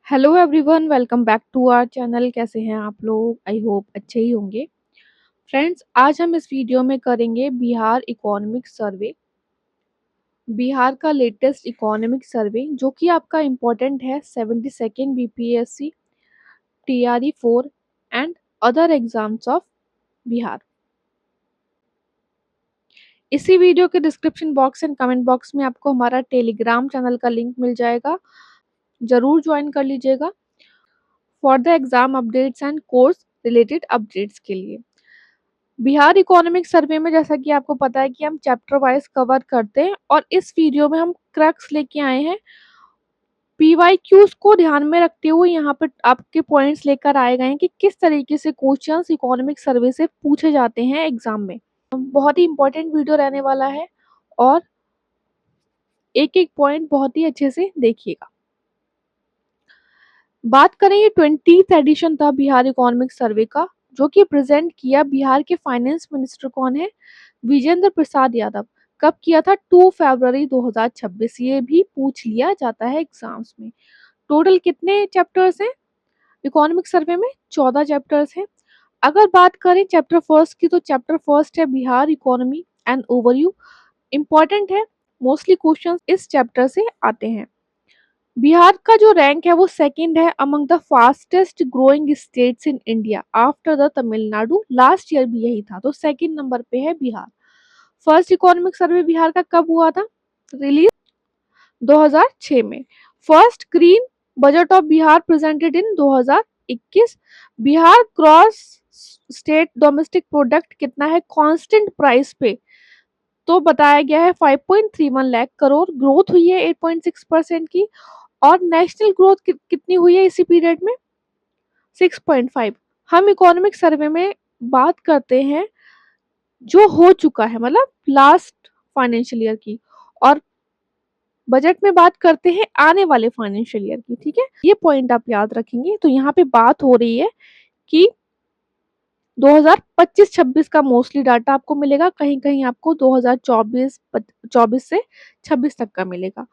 Hello everyone, welcome back to our channel. कैसे हैं आप लोग? आई होप अच्छे ही होंगे। फ्रेंड्स, आज हम इस वीडियो में करेंगे बिहार इकोनॉमिक सर्वे। बिहार का लेटेस्ट इकोनॉमिक सर्वे जो कि आपका इम्पोर्टेंट है 72nd BPSC, TRE 4 and other exams of Bihar. इसी वीडियो के description box and comment box में आपको हमारा टेलीग्राम चैनल का लिंक मिल जाएगा, जरूर ज्वाइन कर लीजिएगा for the exam updates and course related updates के लिए। बिहार इकोनॉमिक सर्वे में जैसा कि आपको पता है कि हम चैप्टर वाइज कवर करते हैं, और इस वीडियो में हम क्रक्स लेके आए हैं। पीवाईक्यूज को ध्यान में रखते हुए यहाँ पर आपके पॉइंट्स लेकर आए गए हैं कि किस तरीके से क्वेश्चंस इकोनॉमिक सर्वे से पूछे जाते हैं एग्जाम में। बहुत ही इंपॉर्टेंट वीडियो रहने वाला है और एक एक पॉइंट बहुत ही अच्छे से देखिएगा। बात करें, ये 20th एडिशन था बिहार इकोनॉमिक सर्वे का, जो कि प्रेजेंट किया बिहार के फाइनेंस मिनिस्टर कौन है? विजेंद्र प्रसाद यादव। कब किया था? 2 फरवरी 2026। ये भी पूछ लिया जाता है एग्जाम्स में। टोटल कितने चैप्टर्स हैं इकोनॉमिक सर्वे में? 14 चैप्टर्स हैं। अगर बात करें चैप्टर फर्स्ट की, तो चैप्टर फर्स्ट है Bihar economy and overview. Important है, मोस्टली क्वेश्चंस इस चैप्टर से आते हैं। बिहार का जो रैंक है वो सेकंड है among the fastest growing states in India after the Tamil Nadu. Last year भी यही था, तो सेकंड नंबर पे है Bihar. First economic survey Bihar का कब हुआ था? रिलीज 2006 में। First green budget of Bihar presented in 2021। Bihar cross state domestic product कितना है कांस्टेंट प्राइस पे? तो बताया गया है 5.31 लाख करोड़। ग्रोथ हुई है 8.6% की। और नेशनल ग्रोथ कितनी हुई है इसी पीरियड में? 6.5। हम इकोनॉमिक सर्वे में बात करते हैं जो हो चुका है, मतलब लास्ट फाइनेंशियल ईयर की, और बजट में बात करते हैं आने वाले फाइनेंशियल ईयर की। ठीक है, ये पॉइंट आप याद रखेंगे। तो यहाँ पे बात हो रही है कि 2025-26 का मोस्टली डाटा आपको मिलेगा, कहीं कहीं आपको 2024 से 26 तक का मिलेगा।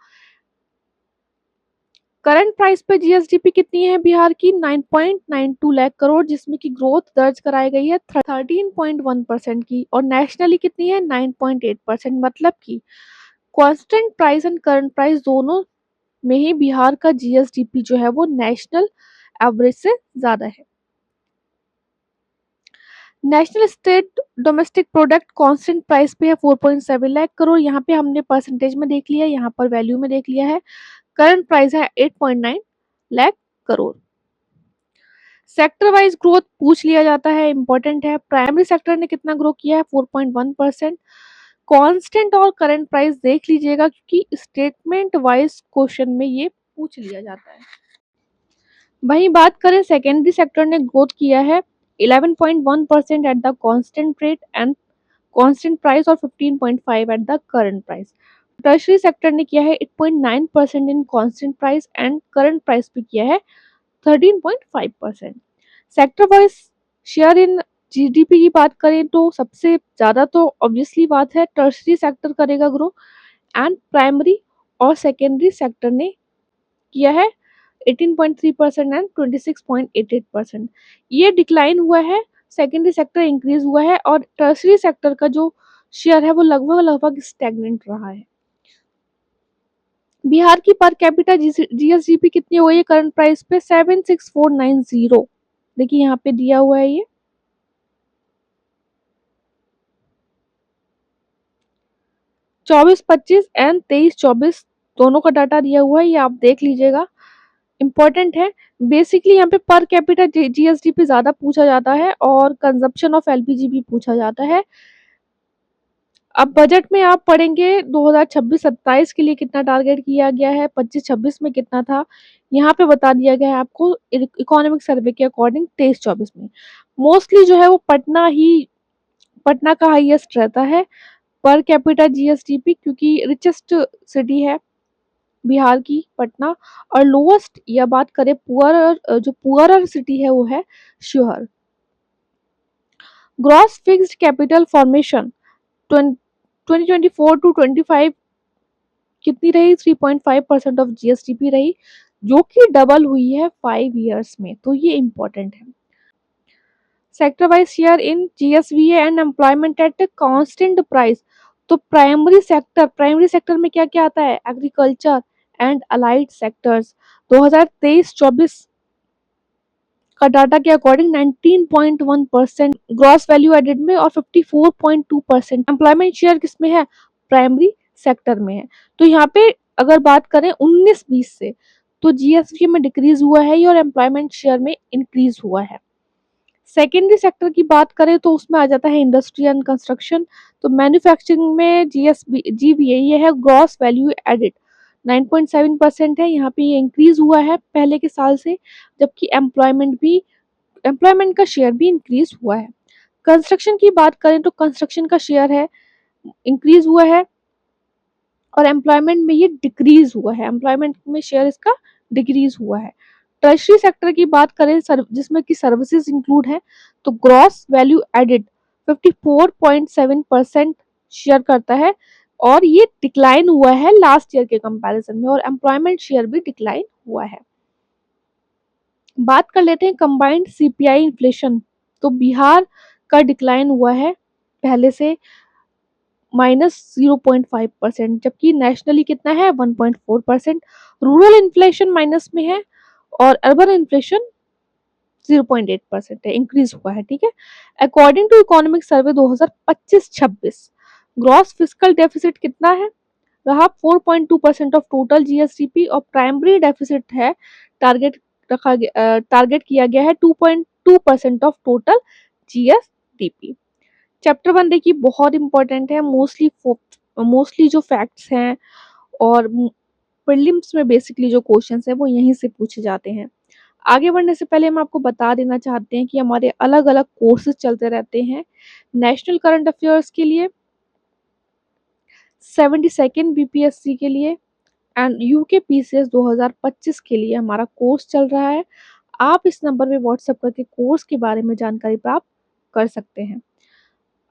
करंट प्राइस पे जीएसडीपी कितनी है बिहार की? 9.92 लाख करोड़, जिसमें की ग्रोथ दर्ज कराई गई है 13.1% की। और नेशनली कितनी है? 9.8%। मतलब कि constant price and current price दोनों में ही बिहार का जीएसडीपी जो है वो नेशनल एवरेज से ज्यादा है। National state domestic product constant price पे है 4.7 लाख करोड़। यहाँ पे हमने परसेंटेज में देख लिया, यहाँ पर वैल्यू में देख लिया है। करंट प्राइस है 8.9 lakh crore. Sector wise growth पूछ लिया जाता है, इंपॉर्टेंट है। प्राइमरी सेक्टर ने कितना ग्रो किया है? 4.1%। कांस्टेंट और करंट प्राइस देख लीजिएगा, क्योंकि स्टेटमेंट वाइज क्वेश्चन में ये पूछ लिया जाता है। वहीं बात करें, सेकेंडरी सेक्टर ने ग्रोथ किया है 11.1% at the constant rate and constant price, और 15.5 at the current price. Tertiary sector ने किया है 8.9% in constant price and current price पे किया है 13.5%। Sector wise share in GDP की बात करें तो सबसे ज्यादा तो ऑब्वियसली बात है टर्शरी सेक्टर करेगा ग्रो, एंड प्राइमरी और सेकेंडरी सेक्टर ने किया है 18.3% एंड 26.88%। ये डिक्लाइन हुआ है, सेकेंडरी सेक्टर इंक्रीज हुआ है, और टर्शरी सेक्टर का जो शेयर है वो लगभग लगभग स्टैग्नेंट रहा है। बिहार की पर कैपिटा जीएसडीपी कितनी हो गई है करंट प्राइस पे? 76490। देखिए यहाँ पे दिया हुआ है ये 24-25 एंड 23-24 दोनों का डाटा दिया हुआ है, ये आप देख लीजिएगा, इंपॉर्टेंट है। बेसिकली यहाँ पे पर कैपिटा जीएसडीपी ज्यादा पूछा जाता है और कंजप्शन ऑफ एलपीजी भी पूछा जाता है। अब बजट में आप पढ़ेंगे 2026-27 के लिए कितना टारगेट किया गया है, 25-26 में कितना था, यहाँ पे बता दिया गया है आपको इकोनॉमिक सर्वे के अकॉर्डिंग 23-24 में। मोस्टली जो है वो पटना का हाईएस्ट रहता है पर कैपिटा जीएसडीपी, क्योंकि रिचेस्ट सिटी है बिहार की पटना, और लोएस्ट या बात करें पुअरर सिटी है वो है Sheohar. Gross fixed capital formation 2024 to 25 कितनी रही? 3.5% ऑफ जीएसडीपी रही। जो कि डबल हुई है 5 years में, तो ये इम्पोर्टेंट है। Sector wise share in GSVA and employment at constant price. तो प्राइमरी सेक्टर में क्या क्या आता है? Agriculture and allied sectors. 2023-24 का डाटा के अकॉर्डिंग 19.1% ग्रॉस वैल्यू एडेड में और 54.2% एम्प्लॉयमेंट शेयर किसमें है? प्राइमरी सेक्टर में है। तो यहाँ पे अगर बात करें 19-20 से, तो जीएसटी में डिक्रीज हुआ है और एम्प्लॉयमेंट शेयर में इंक्रीज हुआ है। सेकेंडरी सेक्टर की बात करें तो उसमें आ जाता है इंडस्ट्री एंड कंस्ट्रक्शन। तो मैन्युफैक्चरिंग में जीवीए ये है ग्रॉस वैल्यू एडेड 9.7% है, यहाँ पे ये इंक्रीज हुआ है पहले के साल से, जबकि एम्प्लॉयमेंट का शेयर भी इंक्रीज हुआ है। कंस्ट्रक्शन की बात करें तो कंस्ट्रक्शन का शेयर है इंक्रीज हुआ है और एम्प्लॉयमेंट में ये डिक्रीज हुआ है, एम्प्लॉयमेंट में शेयर इसका डिक्रीज हुआ है। टर्शरी सेक्टर की बात करें जिसमें कि सर्विसेज इंक्लूड है, तो ग्रॉस वैल्यू एडेड 54.7% शेयर करता है और ये डिक्लाइन हुआ है लास्ट ईयर के कंपैरिजन में, और एम्प्लॉयमेंट शेयर भी डिक्लाइन हुआ है। बात कर लेते हैं कंबाइंड सीपीआई इन्फ्लेशन। तो बिहार का डिक्लाइन हुआ है पहले से -0.5%, जबकि नेशनली कितना है 1.4%। रूरल इन्फ्लेशन माइनस में है और अर्बन इन्फ्लेशन 0.8% है, इंक्रीज हुआ है। ठीक है, according to economic survey 2025-26 gross fiscal deficit कितना है रहा? 4.2% ऑफ टोटल जीएसडीपी, और प्राइमरी डेफिसिट है टारगेट किया गया है 2.2% ऑफ टोटल जीएसडीपी। चैप्टर 1 देखिए बहुत इंपॉर्टेंट है, मोस्टली जो फैक्ट्स हैं और प्रीलिम्स में बेसिकली जो क्वेश्चंस है वो यहीं से पूछे जाते हैं। आगे बढ़ने से पहले हम आपको बता देना चाहते हैं कि हमारे अलग अलग कोर्सेज चलते रहते हैं। नेशनल करंट अफेयर्स के लिए, 72nd बीपीएससी के लिए एंड यूके पीसीएस 2025 के लिए हमारा कोर्स चल रहा है। आप इस नंबर पे व्हाट्सएप करके कोर्स के बारे में जानकारी प्राप्त कर सकते हैं।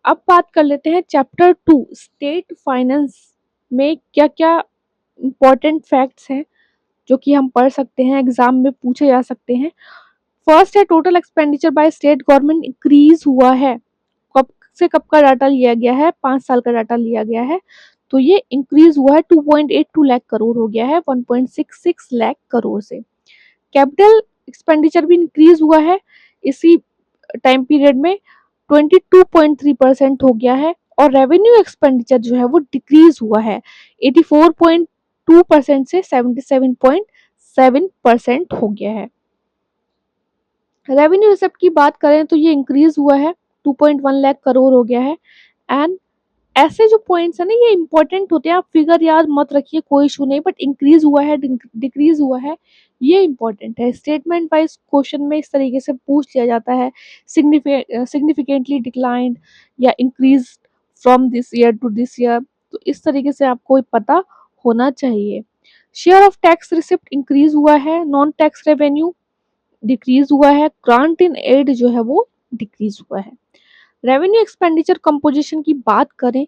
अब बात कर लेते हैं चैप्टर 2 स्टेट फाइनेंस में क्या क्या इंपॉर्टेंट फैक्ट्स हैं जो कि हम पढ़ सकते हैं, एग्जाम में पूछे जा सकते हैं। फर्स्ट है total expenditure by state government increase हुआ है। कब से कब का डाटा लिया गया है? 5 साल का डाटा लिया गया है, तो ये इंक्रीज हुआ है 2.82 लाख करोड़ हो गया है 1.66 लाख करोड़ से। कैपिटल एक्सपेंडिचर भी इंक्रीज हुआ है इसी टाइम पीरियड में 22.3% हो गया है, और रेवेन्यू एक्सपेंडिचर जो है वो डिक्रीज हुआ है 84.2% से 77.7% हो गया है। रेवेन्यू रिसिप्ट की बात करें तो ये इंक्रीज हुआ है 2.1 लाख करोड़ हो गया है। एंड ऐसे जो पॉइंट्स है ना ये इंपॉर्टेंट होते हैं, आप फिगर याद मत रखिए, कोई इशू नहीं, बट इंक्रीज हुआ है डिक्रीज हुआ है ये इंपॉर्टेंट है। स्टेटमेंट वाइज क्वेश्चन में इस तरीके से पूछ लिया जाता है, सिग्निफिकेंटली डिक्लाइंड या increase from this year to this year, तो इस तरीके से आपको पता होना चाहिए। Share of tax receipt increase हुआ है, नॉन टैक्स रेवेन्यू डिक्रीज हुआ है, ग्रांट इन एड जो है वो डिक्रीज हुआ है। रेवेन्यू एक्सपेंडिचर कंपोजिशन की बात करें,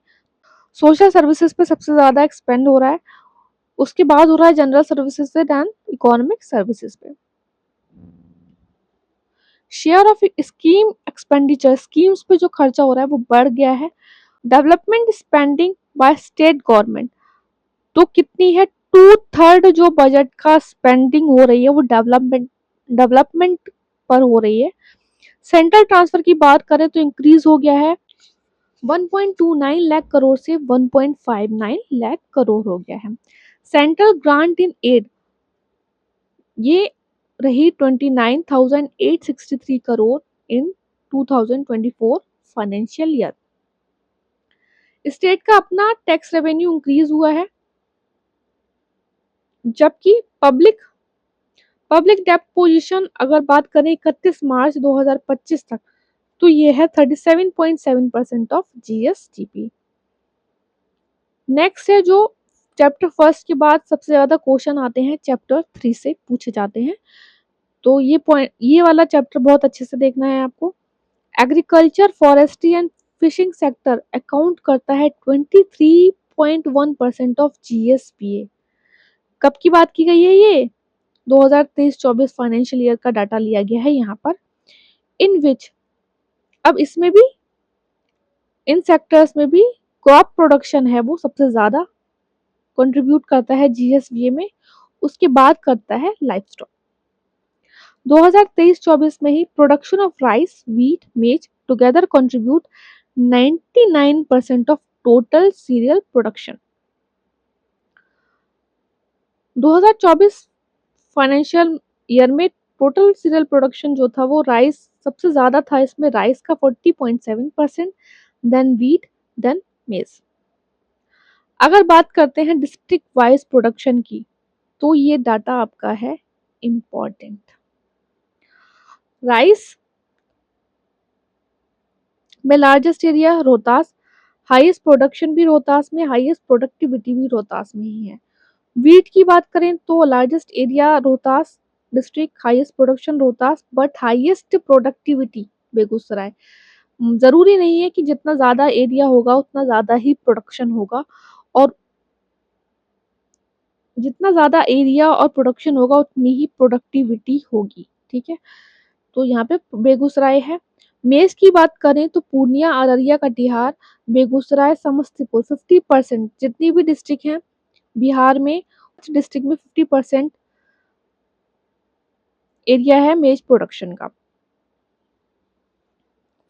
सोशल सर्विसेज पे सबसे ज्यादा एक्सपेंड हो रहा है, उसके बाद हो रहा है जनरल सर्विसेज से एंड इकोनॉमिक सर्विसेज पे। Share of scheme expenditure, schemes पे जो खर्चा हो रहा है वो बढ़ गया है। Development spending by state government, तो कितनी है? 2/3 जो बजट का स्पेंडिंग हो रही है वो डेवलपमेंट पर हो रही है। सेंट्रल ट्रांसफर की बात करें तो इंक्रीज हो गया है 1.29 लाख करोड़ से 1.59 लाख करोड़ हो गया है। सेंट्रल ग्रांट इन एड ये रही 29,863 करोड़ इन 2024 फाइनेंशियल ईयर। स्टेट का अपना टैक्स रेवेन्यू इंक्रीज हुआ है, जबकि पब्लिक डेब्ट पोजीशन अगर बात करें 31 मार्च 2025 तक, तो ये है 37.7% ऑफ जीएसडीपी। नेक्स्ट है जो चैप्टर फर्स्ट के बाद सबसे ज्यादा क्वेश्चन आते हैं चैप्टर 3 से पूछे जाते हैं, तो ये वाला चैप्टर बहुत अच्छे से देखना है आपको। Agriculture, forestry and fishing sector account करता है 23.1% ऑफ जीएसपीए। कब की बात की गई है ये? 2023-24 फाइनेंशियल ईयर का डाटा लिया गया है यहाँ पर, इन विच अब इसमें भी इन सेक्टर्स में भी क्रॉप प्रोडक्शन है वो सबसे ज़्यादा कंट्रीब्यूट करता है जीएसवीए में, उसके बाद करता है लाइफ स्टॉक। 2023-24 में ही प्रोडक्शन ऑफ राइस, व्हीट, मेज together contribute 99% of total serial production. 2024 financial year में टोटल सीरियल प्रोडक्शन जो था वो राइस सबसे ज़्यादा था, इसमें राइस का 40.7%, देन व्हीट, देन मेज। अगर बात करते हैं डिस्ट्रिक्ट वाइज प्रोडक्शन की, तो ये डाटा आपका है इम्पॉर्टेंट। राइस में largest area Rohtas, highest production भी रोहतास में, हाईएस्ट प्रोडक्टिविटी भी रोहतास में ही है। व्हीट की बात करें तो largest area Rohtas district, highest production Rohtas, but highest productivity Begusarai. जरूरी नहीं है कि जितना ज्यादा एरिया होगा उतना ज्यादा ही प्रोडक्शन होगा, और जितना ज्यादा एरिया और प्रोडक्शन होगा उतनी ही प्रोडक्टिविटी होगी, ठीक है। तो यहाँ पे बेगूसराय है। मेज की बात करें तो पूर्णिया, अररिया, कटिहार, बेगूसराय, समस्तीपुर 50%, जितनी भी डिस्ट्रिक्ट हैं बिहार में उस डिस्ट्रिक्ट में 50% एरिया है मेज प्रोडक्शन का।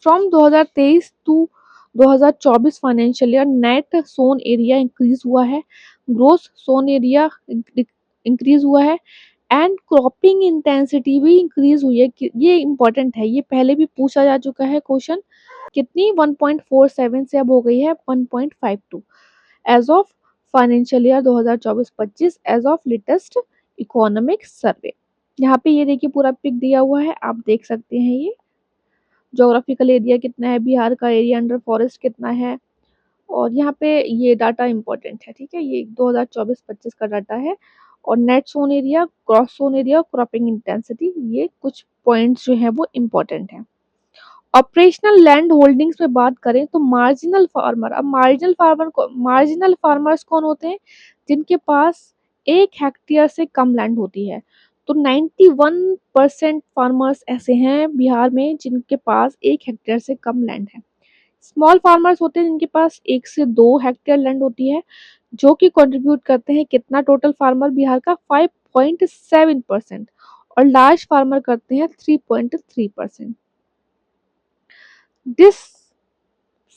From 2023 to 2024 financial year net sown area increase हुआ है, ग्रोस सोन एरिया इंक्रीज हुआ है, एंड क्रॉपिंग इंटेंसिटी भी इंक्रीज हुई है। ये इंपॉर्टेंट है, ये पहले भी पूछा जा चुका है क्वेश्चन। कितनी 1.47 से अब हो गई है 1.52 as of financial year 2024-25 as of latest economic survey. यहाँ पे ये देखिए पूरा पिक दिया हुआ है, आप देख सकते हैं। ये ज्योग्राफिकल एरिया कितना है, बिहार का एरिया अंडर फॉरेस्ट कितना है, और यहाँ पे ये डाटा इंपॉर्टेंट है, ठीक है। ये 2024-25 का डाटा है, और net sown area, cross sown area, cropping intensity, ये कुछ पॉइंट्स जो है वो इम्पोर्टेंट है। ऑपरेशनल लैंड होल्डिंग्स में बात करें तो मार्जिनल फार्मर, अब मार्जिनल फार्मर्स कौन होते हैं? जिनके पास 1 हेक्टेयर से कम लैंड होती है। तो 91% फार्मर्स ऐसे हैं बिहार में जिनके पास 1 हेक्टेयर से कम लैंड है। स्मॉल फार्मर्स होते हैं जिनके पास 1 से 2 हेक्टेयर लैंड होती है, जो कि कंट्रीब्यूट करते हैं कितना टोटल फार्मर बिहार का 5.7%, और लार्ज फार्मर करते हैं 3.3%। This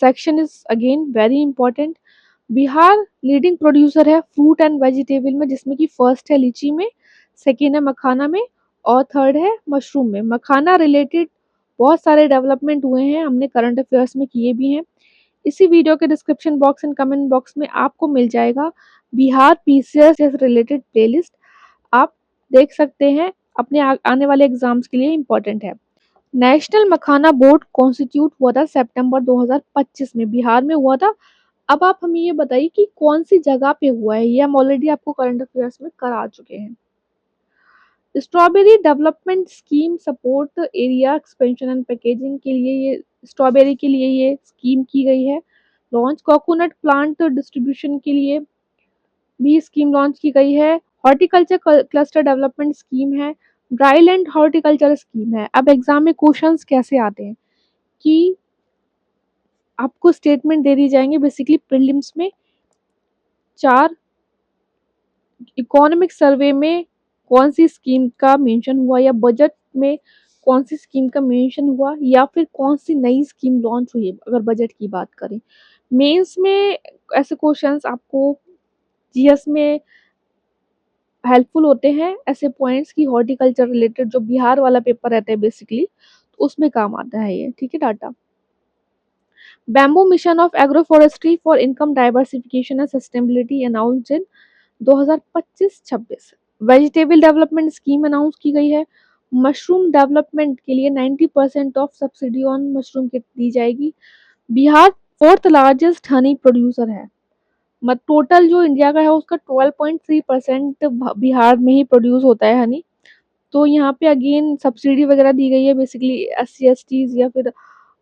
section is again very important. Bihar leading producer है फ्रूट एंड वेजिटेबल में, जिसमें कि फर्स्ट है लीची में, सेकेंड है मखाना में, और थर्ड है मशरूम में। मखाना रिलेटेड बहुत सारे डेवलपमेंट हुए हैं, हमने करंट अफेयर्स में किए भी हैं। इसी वीडियो के description box and comment box में आपको मिल जाएगा बिहार पीसीएस से रिलेटेड प्लेलिस्ट, आप देख सकते हैं, अपने आने वाले एग्जाम्स के लिए इम्पोर्टेंट है। नेशनल मखाना बोर्ड कॉन्स्टिट्यूट हुआ था सितंबर 2025 में, बिहार में हुआ था। अब आप हमें ये बताइए कि कौन सी जगह पे हुआ है, ये हम ऑलरेडी आपको करंट अफेयर्स में करा चुके हैं। Strawberry development scheme support area expansion and packaging के लिए, ये स्ट्रॉबेरी के लिए ये स्कीम की गई है लॉन्च। कोकोनट प्लांट डिस्ट्रीब्यूशन के लिए भी स्कीम लॉन्च की गई है। हॉर्टिकल्चर क्लस्टर डेवलपमेंट स्कीम है, ड्राई लैंड हॉर्टिकल्चर स्कीम है। अब एग्जाम में क्वेश्चंस कैसे आते हैं कि आपको स्टेटमेंट दे दी जाएंगे बेसिकली प्रीलिम्स में, 4 इकोनॉमिक सर्वे में कौन सी स्कीम का मेंशन हुआ, या बजट में कौन सी स्कीम का मेंशन हुआ, या फिर कौन सी नई स्कीम लॉन्च हुई है अगर बजट की बात करें। मेंस में ऐसे क्वेश्चंस आपको जीएस में हेल्पफुल होते हैं, ऐसे पॉइंट्स की हॉर्टिकल्चर रिलेटेड जो बिहार वाला पेपर रहता है बेसिकली, तो उसमें काम आता है ये, ठीक है। Data bamboo mission of agro forestry for income diversification and sustainability announced in 2025-26। Vegetable development scheme announce की गई है। मशरूम डेवलपमेंट के लिए 90% of subsidy on mushroom kit दी जाएगी। Bihar fourth largest honey producer है, मत टोटल जो इंडिया का है उसका 12.3% बिहार में ही प्रोड्यूस होता है हनी। तो यहाँ पे अगेन सब्सिडी वगैरह दी गई है, बेसिकली SC STs या फिर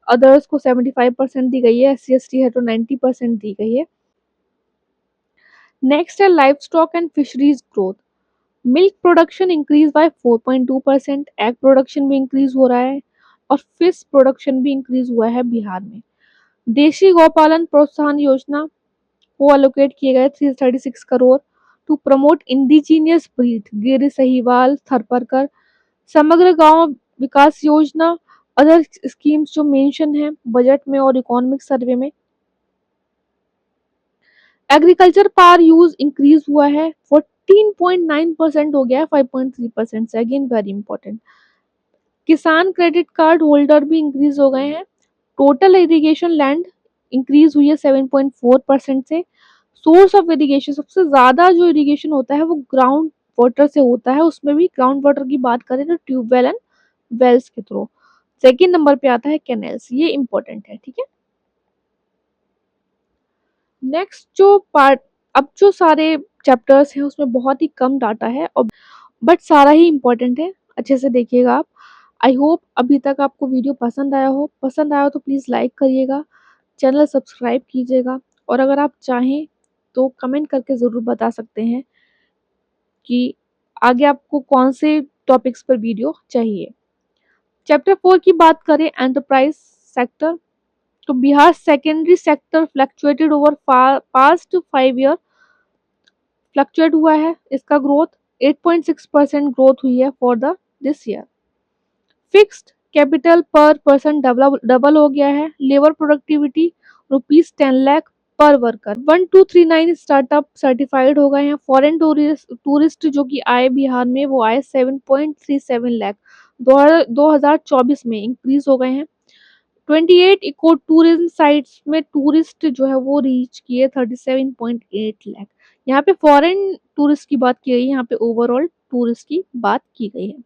अदर्स को 75% दी गई है, SC ST है तो 90% दी गई है। नेक्स्ट है life stock and fisheries growth. Milk production increase by 4.2%, egg production भी इंक्रीज हो रहा है और फिश प्रोडक्शन भी इंक्रीज हुआ है बिहार में। देशी गौपालन प्रोत्साहन योजना को अलोकेट किए गए 336 crore to promote indigenous breed Gir Sahiwal Tharparkar. Samagra Gaon Vikas Yojana, other schemes जो मेंशन है बजट में और इकोनॉमिक सर्वे में। एग्रीकल्चर पावर यूज इंक्रीज हुआ है 14.9% हो गया है 5.3% से, अगेन वेरी इंपॉर्टेंट। किसान क्रेडिट कार्ड होल्डर भी इंक्रीज हो गए हैं। टोटल इरिगेशन लैंड इंक्रीज हुई है 7.4% से। सोर्स ऑफ इरिगेशन, सबसे ज्यादा जो इरिगेशन होता है वो ग्राउंड वाटर से होता है, उसमें भी ग्राउंड वाटर की बात करें तो ट्यूबवेल एंड वेल्स के थ्रू। सेकेंड नंबर पे आता है कैनेल्स, ये इंपॉर्टेंट है, ठीक है। नेक्स्ट जो पार्ट, अब जो सारे चैप्टर्स हैं उसमें बहुत ही कम डाटा है और बट सारा ही इम्पोर्टेंट है, अच्छे से देखिएगा आप। आई होप अभी तक आपको वीडियो पसंद आया हो, पसंद आया हो तो प्लीज़ लाइक करिएगा, चैनल सब्सक्राइब कीजिएगा और अगर आप चाहें तो कमेंट करके ज़रूर बता सकते हैं कि आगे आपको कौन से टॉपिक्स पर वीडियो चाहिए। चैप्टर 4 की बात करें, एंटरप्राइज सेक्टर, तो Bihar secondary sector fluctuated over past 5 year, fluctuate हुआ है, इसका ग्रोथ 8.6% ग्रोथ हुई है for the this year. Fixed capital पर पर्सन डबल हो गया है। लेबर प्रोडक्टिविटी ₹10 लाख पर वर्कर। 1239 स्टार्टअप सर्टिफाइड हो गए हैं। फॉरेन टूरिस्ट जो कि आए बिहार में वो आए 7.37 लाख 2024 में इंक्रीज हो गए हैं। 28 इको टूरिज्म साइट्स में टूरिस्ट जो है वो रीच किए 37.8 लाख। यहाँ पे फॉरेन टूरिस्ट की बात की गई है, यहाँ पे ओवरऑल टूरिस्ट की बात की गई है।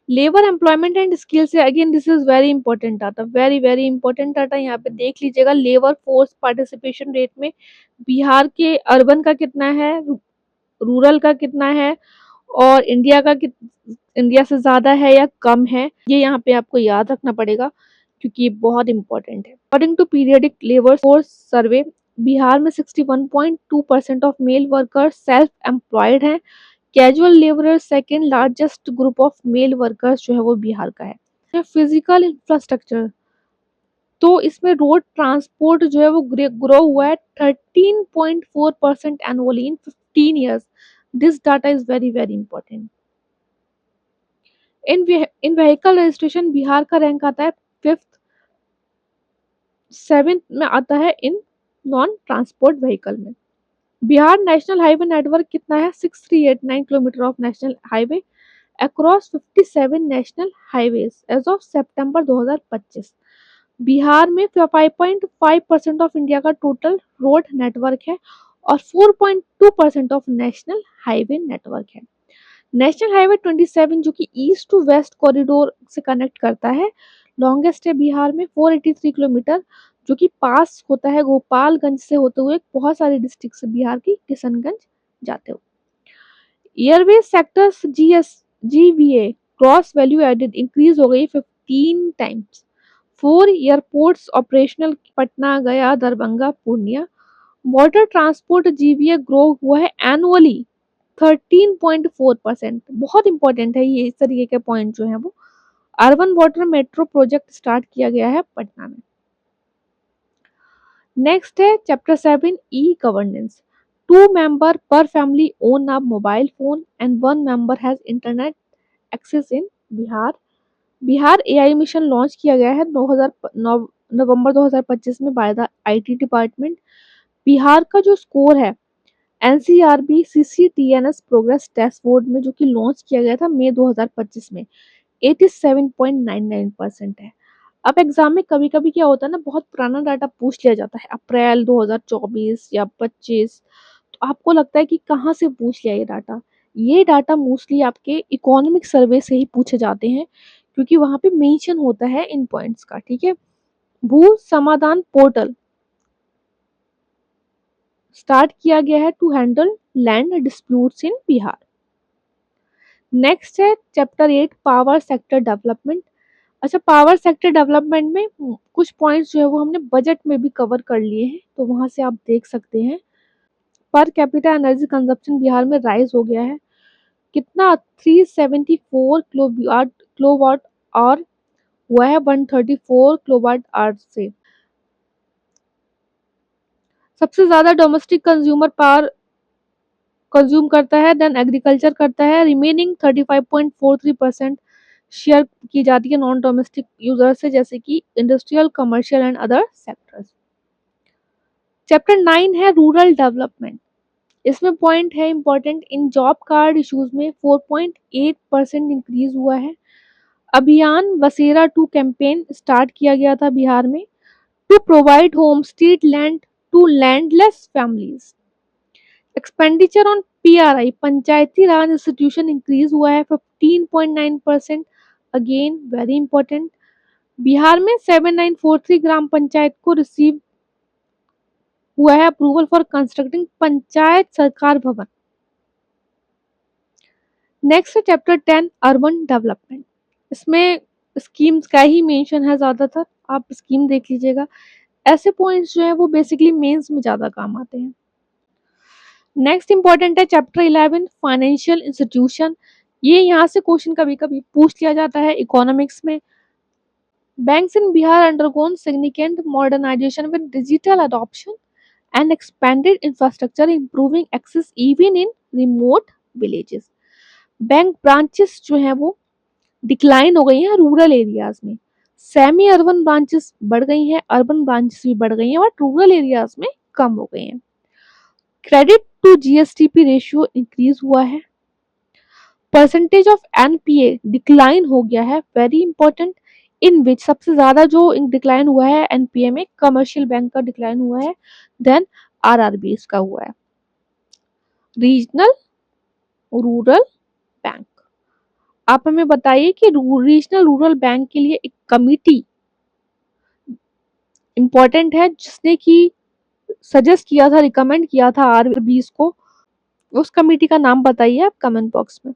लेबर एम्प्लॉयमेंट एंड स्किल से, again this is very important data, very very important data. यहाँ पे देख लीजिएगा लेबर फोर्स पार्टिसिपेशन रेट में बिहार के अर्बन का कितना है, रूरल का कितना है और इंडिया का इंडिया से ज्यादा है या कम है, ये यहाँ पे आपको याद रखना पड़ेगा क्योंकि ये बहुत इंपॉर्टेंट है। According to periodic labour force survey, Bihar में 61.2% of male workers self employed हैं। Casual labourer second largest group of male workers जो है वो बिहार का है। फिजिकल इंफ्रास्ट्रक्चर, तो इसमें रोड ट्रांसपोर्ट जो है वो ग्रो हुआ है 13.4% annually in 15 years. This data is very very important. In vehicle registration Bihar का रैंक आता है 5th, 7th में आता है इन नॉन ट्रांसपोर्ट व्हीकल में। बिहार नेशनल हाईवे नेटवर्क कितना है, 6389 kilometre of national highway across 57 national highways as of सितंबर 2025। बिहार में 5.5% ऑफ इंडिया का टोटल रोड नेटवर्क है और 4.2% ऑफ नेशनल हाईवे नेटवर्क है। नेशनल हाईवे 27 जो कि ईस्ट टू वेस्ट कॉरिडोर से कनेक्ट करता है, लॉन्गेस्ट है बिहार में 483 किलोमीटर, जो कि पास होता है गोपालगंज से होते हुए बहुत सारे डिस्ट्रिक्ट से बिहार की किशनगंज जाते हुए। Airways sectors GVA gross value added increase हो गई 15 times. 4 airports operational, Patna, Gaya, Darbhanga, Purnia. Water transport GVA grow हुआ है एनुअली 13.4%, बहुत इंपॉर्टेंट है ये, इस तरीके के पॉइंट जो है वो। Urban water metro project start किया गया है पटना में। नेक्स्ट है chapter 7 e governance. 2 member per family own a mobile phone and 1 member has internet access in Bihar. Bihar AI mission launch किया गया है नवंबर 2025 में by the IT department. Bihar का जो स्कोर है एनसीआरबी सीसीटीएनएस प्रोग्रेस डैशबोर्ड में जो कि लॉन्च किया गया था मई 2025 में 87.99% है। अब एग्जाम में कभी कभी क्या होता है ना, बहुत पुराना डाटा पूछ लिया जाता है, अप्रैल 2024 या 25, तो आपको लगता है कि कहाँ से पूछ लिया ये डाटा मोस्टली आपके इकोनॉमिक सर्वे से ही पूछे जाते हैं क्योंकि वहां पे मेंशन होता है इन पॉइंट्स का, ठीक है। भू समाधान पोर्टल स्टार्ट किया गया है to handle land disputes in Bihar. Next है चैप्टर 8 पावर सेक्टर डेवलपमेंट। अच्छा, पावर सेक्टर डेवलपमेंट में कुछ पॉइंट्स जो है वो हमने बजट में भी कवर कर लिए हैं, तो वहां से आप देख सकते हैं। Per capita energy consumption Bihar में राइज हो गया है कितना, 374 किलोवाट और हुआ है 134 किलोवाट आवर से। सबसे ज्यादा डोमेस्टिक कंज्यूमर पावर कंज्यूम करता है, देन एग्रीकल्चर करता है, रिमेनिंग 35.43% शेयर की जाती है नॉन डोमेस्टिक यूजर से, जैसे कि industrial, commercial and other sectors. Chapter 9 है रूरल डेवलपमेंट। इसमें पॉइंट है इंपॉर्टेंट, इन जॉब कार्ड इश्यूज में 4.8% इंक्रीज हुआ है। अभियान वसेरा 2 कैंपेन स्टार्ट किया गया था बिहार में to provide homestead land to landless families. Expenditure on PRI panchayati raj institution increase हुआ है 15.9%, अगेन वेरी इंपॉर्टेंट। बिहार में 7943 ग्राम पंचायत को रिसीव हुआ है अप्रूवल फॉर कंस्ट्रक्टिंग पंचायत सरकार भवन। नेक्स्ट है चैप्टर 10 अर्बन डेवलपमेंट। इसमें स्कीम्स का ही मेंशन है ज्यादातर, आप स्कीम देख लीजिएगा। ऐसे पॉइंट्स जो है वो बेसिकली मेंस में ज्यादा काम आते हैं। नेक्स्ट इंपॉर्टेंट है चैप्टर 11 फाइनेंशियल इंस्टीट्यूशन। ये यहाँ से क्वेश्चन कभी कभी पूछ लिया जाता है इकोनॉमिक्स में। Banks in Bihar undergone significant modernisation with digital adoption and expanded infrastructure improving access even in remote villages. Bank branches जो है वो डिक्लाइन हो गई हैं रूरल एरियाज में, सेमी अर्बन ब्रांचेस बढ़ गई हैं, अर्बन ब्रांचेस भी बढ़ गई हैं, बट रूरल एरियाज में कम हो गई हैं। Credit to GSTP ratio increase हुआ है। परसेंटेज ऑफ एनपीए डिक्लाइन हो गया है, वेरी इंपॉर्टेंट। इन विच सबसे ज्यादा जो डिक्लाइन हुआ है एनपीए में, कमर्शियल बैंक का डिक्लाइन हुआ है, देन आरआरबी का हुआ है। रीजनल रूरल बैंक, आप हमें बताइए कि रीजनल रूरल बैंक के लिए एक कमिटी इंपॉर्टेंट है जिसने की सजेस्ट किया था, रिकमेंड किया था आरबीज को, उस कमिटी का नाम बताइए आप कमेंट बॉक्स में।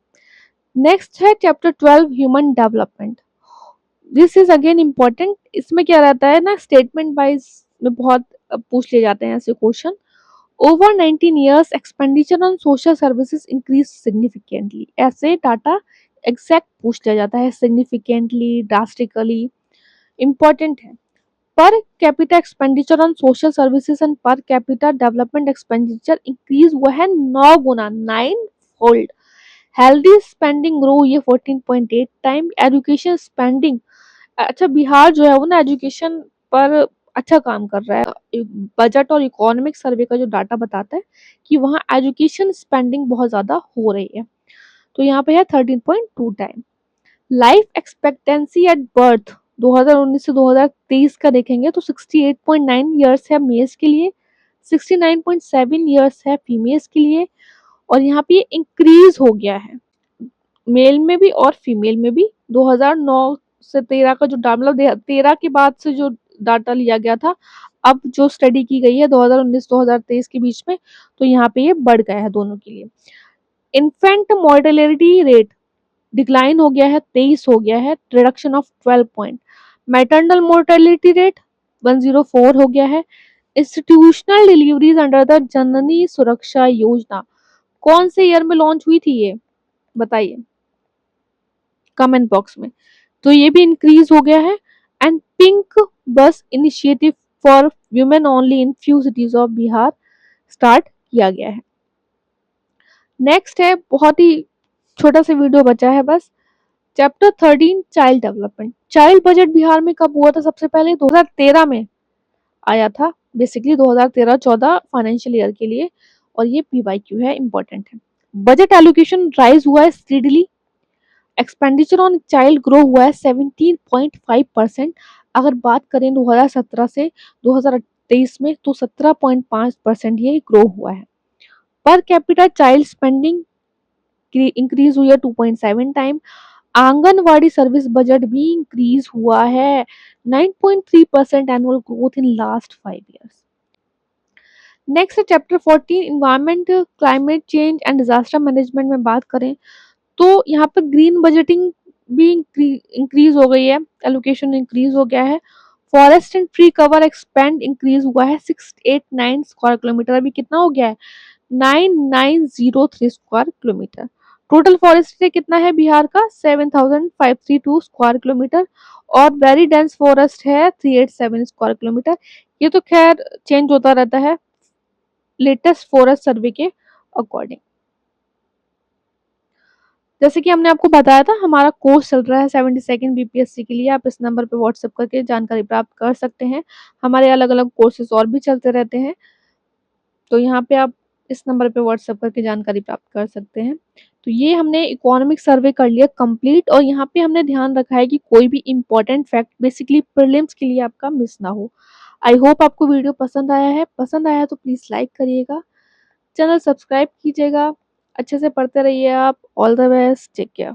नेक्स्ट है chapter 12 human development. This is again important. इसमें क्या रहता है ना, स्टेटमेंट वाइज में बहुत पूछ लिए जाते हैं ऐसे question. Over 19 years expenditure on social services increase significantly, ऐसे डाटा एग्जैक्ट पूछ लिया जाता है, सिग्निफिकेंटली, ड्रास्टिकली, इंपॉर्टेंट है। Per capita expenditure on social services and per capita development expenditure increase हुआ है 9 गुना, 9 फोल्ड। हेल्दी स्पेंडिंग ग्रो ये 14.8 टाइम। एजुकेशन स्पेंडिंग, अच्छा बिहार जो है वो ना एजुकेशन पर अच्छा काम कर रहा है। बजट और इकोनॉमिक सर्वे का जो डाटा बताता है कि वहाँ एजुकेशन स्पेंडिंग बहुत ज्यादा हो रही है, तो यहाँ पे है 13.2 time. Life expectancy at birth 2019 से 2023 का देखेंगे तो 68.9 ईयर्स है मेल्स के लिए, 69.7 ईयर्स है फीमेल्स के लिए, और यहाँ पे इंक्रीज हो गया है मेल में भी और फीमेल में भी। 2009 से 13 का जो मतलब 13 के बाद से जो डाटा लिया गया था, अब जो स्टडी की गई है 2019-2023 के बीच में, तो यहाँ पे ये बढ़ गया है दोनों के लिए। इन्फेंट मोर्टेलिटी रेट डिक्लाइन हो गया है, 23 हो गया है, reduction of 12 point. Maternal mortality rate 104 हो गया है। इंस्टीट्यूशनल डिलीवरीज अंडर द जननी सुरक्षा योजना कौन से ईयर में लॉन्च हुई थी, ये बताइए कमेंट बॉक्स में। तो ये भी इंक्रीज हो गया है। एंड पिंक बस initiative for women only in few cities of Bihar start किया गया है। नेक्स्ट है, बहुत ही छोटा सा वीडियो बचा है बस, chapter 13 child development. Child budget Bihar में कब हुआ था, सबसे पहले 2013 में आया था, बेसिकली 2013-14 फाइनेंशियल ईयर के लिए, और ये पीवाईक्यू है, इंपॉर्टेंट है। बजट एलोकेशन राइज हुआ है steadily. Expenditure on child grow हुआ है 17.5%। अगर बात करें 2017 से 2023 में तो 17.5% ये ग्रो हुआ है। Per capita child spending increase हुई है 2.7 टाइम। आंगनवाड़ी सर्विस बजट भी इंक्रीज हुआ है 9.3% annual growth in last 5 years। Next chapter 14 environment, climate change and disaster management में बात करें तो यहाँ पर ग्रीन बजटिंग भी इंक्रीज हो गई है, एलोकेशन इंक्रीज हो गया है। Forest and tree cover expand increase हुआ है 689 स्क्वायर किलोमीटर, अभी कितना हो गया है 9903 square kilometre. Total forest area कितना है बिहार का? 7532 स्क्वायर किलोमीटर। और वेरी डेंस फॉरेस्ट है 387 स्क्वायर किलोमीटर। ये तो खैर चेंज होता रहता है लेटेस्ट फॉरेस्ट सर्वे के अकॉर्डिंग। जैसे कि हमने आपको बताया था, हमारा कोर्स चल रहा है 72nd बीपीएससी के लिए। आप इस नंबर पे व्हाट्सएप करके जानकारी प्राप्त कर सकते हैं। हमारे अलग अलग कोर्सेज और भी चलते रहते हैं, तो यहाँ पे आप इस नंबर पे व्हाट्सएप करके जानकारी प्राप्त कर सकते हैं। तो ये हमने इकोनॉमिक सर्वे कर लिया कंप्लीट, और यहाँ पे हमने ध्यान रखा है कि कोई भी इम्पोर्टेंट फैक्ट बेसिकली प्रीलिम्स के लिए आपका मिस ना हो। आई होप आपको वीडियो पसंद आया है। पसंद आया तो प्लीज़ लाइक करिएगा, चैनल सब्सक्राइब कीजिएगा। अच्छे से पढ़ते रहिए आप। All the best, take care.